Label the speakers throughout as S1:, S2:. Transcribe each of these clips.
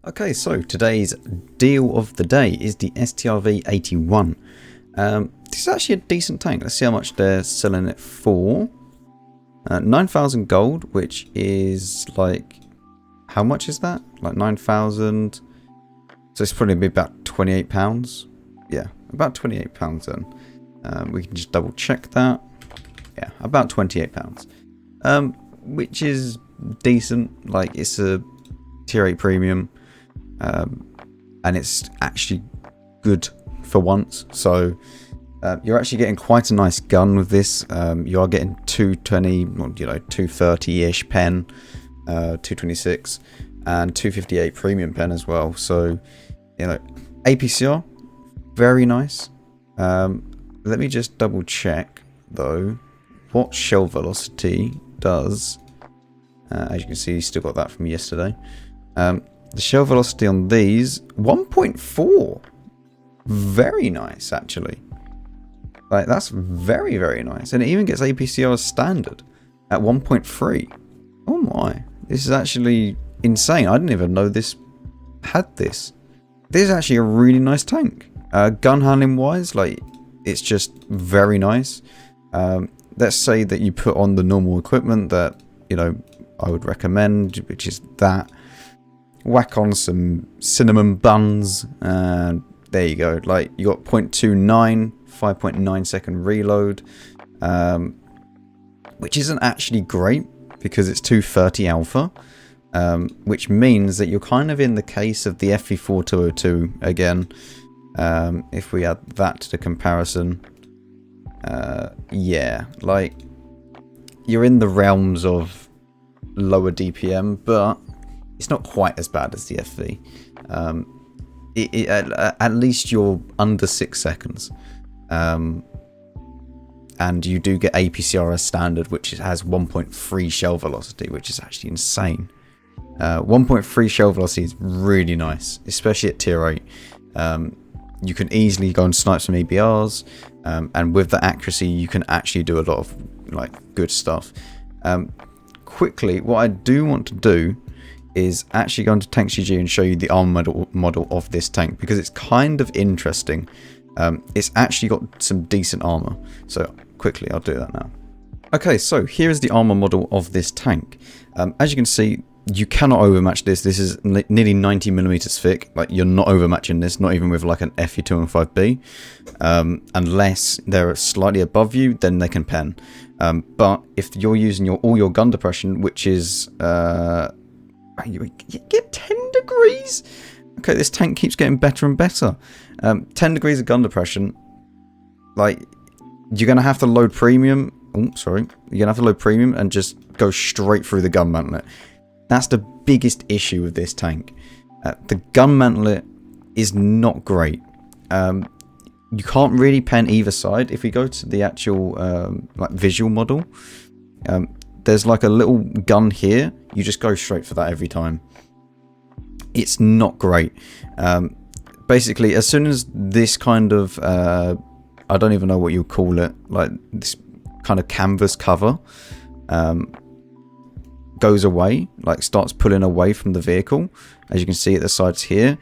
S1: Okay, so today's deal of the day is the STRV 81. This is actually a decent tank. Let's see how much they're selling it for. 9,000 gold, which is like, how much is that? Like 9,000. So it's probably be about £28. Yeah, about £28 then. We can just double check that. Yeah, about £28. Which is decent. Like, it's a tier 8 premium. And it's actually good for once. So you're actually getting quite a nice gun with this. You are getting 220, 230-ish pen, 226, and 258 premium pen as well. So, APCR, very nice. Let me just double check though what shell velocity does. As you can see, you still got that from yesterday. The shell velocity on these, 1.4. Very nice, actually. Like, that's very, very nice. And it even gets APCR as standard at 1.3. Oh my. This is actually insane. I didn't even know this had this. This is actually a really nice tank. Gun handling wise, like, it's just very nice. Let's say that you put on the normal equipment that, I would recommend, which is that. Whack on some cinnamon buns, and there you go. Like, you got 0.29, 5.9 second reload, which isn't actually great because it's 230 alpha, which means that you're kind of in the case of the FV4 202 again. If we add that to the comparison, yeah, like, you're in the realms of lower DPM, but it's not quite as bad as the FV. At least you're under 6 seconds. And you do get APCR as standard, which has 1.3 shell velocity, which is actually insane. 1.3 shell velocity is really nice, especially at tier 8. You can easily go and snipe some EBRs, and with the accuracy, you can actually do a lot of good stuff. Quickly, what I do want to do is actually go into Tank GG and show you the armor model of this tank, because it's kind of interesting. It's actually got some decent armor. So quickly, I'll do that now. Okay, so here is the armor model of this tank. As you can see, you cannot overmatch this. This is nearly 90mm thick. Like, you're not overmatching this, not even with like an FE215B. Unless they're slightly above you, then they can pen. But if you're using all your gun depression, which is you get 10 degrees. Okay, this tank keeps getting better and better. 10 degrees of gun depression. Like, you're gonna have to load premium. Oh, sorry. You're gonna have to load premium and just go straight through the gun mantlet. That's the biggest issue with this tank. The gun mantlet is not great. You can't really pen either side. If we go to the actual visual model, there's like a little gun here. You just go straight for that every time. It's not great. Basically, as soon as this kind of, I don't even know what you call it, like this kind of canvas cover goes away, like starts pulling away from the vehicle, as you can see at the sides here.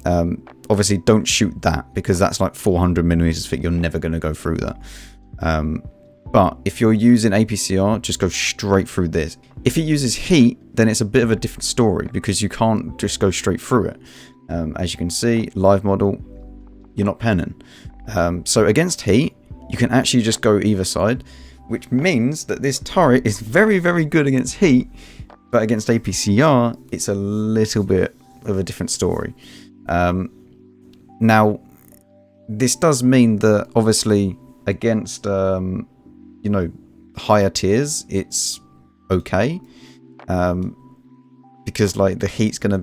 S1: Obviously, don't shoot that because that's like 400mm thick. You're never going to go through that. But if you're using APCR, just go straight through this. If it uses heat, then it's a bit of a different story because you can't just go straight through it. As you can see, live model, you're not penning. So against heat, you can actually just go either side, which means that this turret is very, very good against heat, but against APCR, it's a little bit of a different story. Now, this does mean that obviously against higher tiers, it's okay, because like the heat's gonna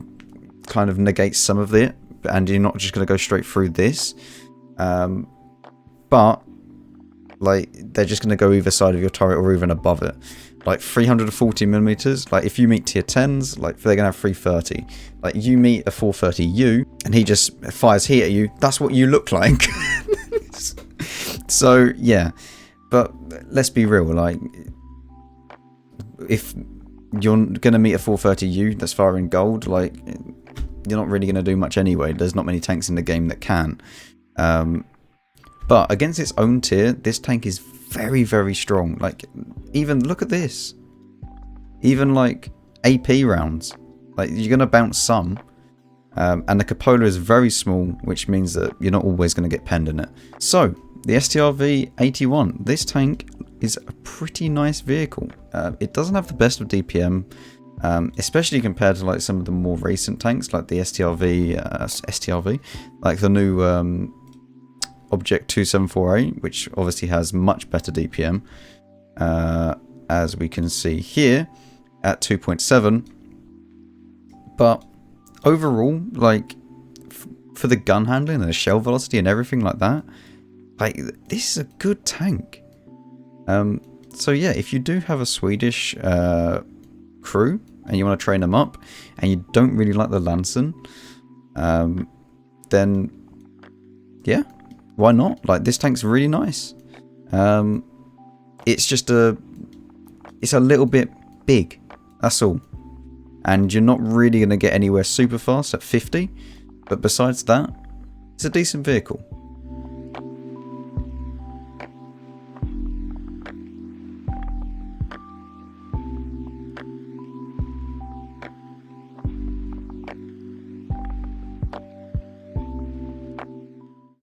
S1: kind of negate some of it, and you're not just gonna go straight through this. But like, they're just gonna go either side of your turret or even above it. Like 340mm, like if you meet tier 10s, like they're gonna have 330. Like, you meet a 430U and he just fires heat at you, that's what you look like. So yeah, but let's be real, like, if you're gonna meet a 430U that's firing gold, like, you're not really going to do much anyway. There's not many tanks in the game that can. But against its own tier, this tank is very, very strong. Like, even look at this. Even like AP rounds, like you're going to bounce some. And the cupola is very small, which means that you're not always going to get penned in it. So, the STRV 81, this tank is a pretty nice vehicle. It doesn't have the best of DPM, especially compared to like some of the more recent tanks, like the STRV, like the new Object 2748, which obviously has much better DPM, as we can see here at 2.7. But overall, like for the gun handling and the shell velocity and everything like that, like this is a good tank. So yeah, if you do have a Swedish crew and you want to train them up and you don't really like the Lansen, then yeah, why not? Like, this tank's really nice. It's just it's a little bit big, that's all. And you're not really going to get anywhere super fast at 50, but besides that, it's a decent vehicle.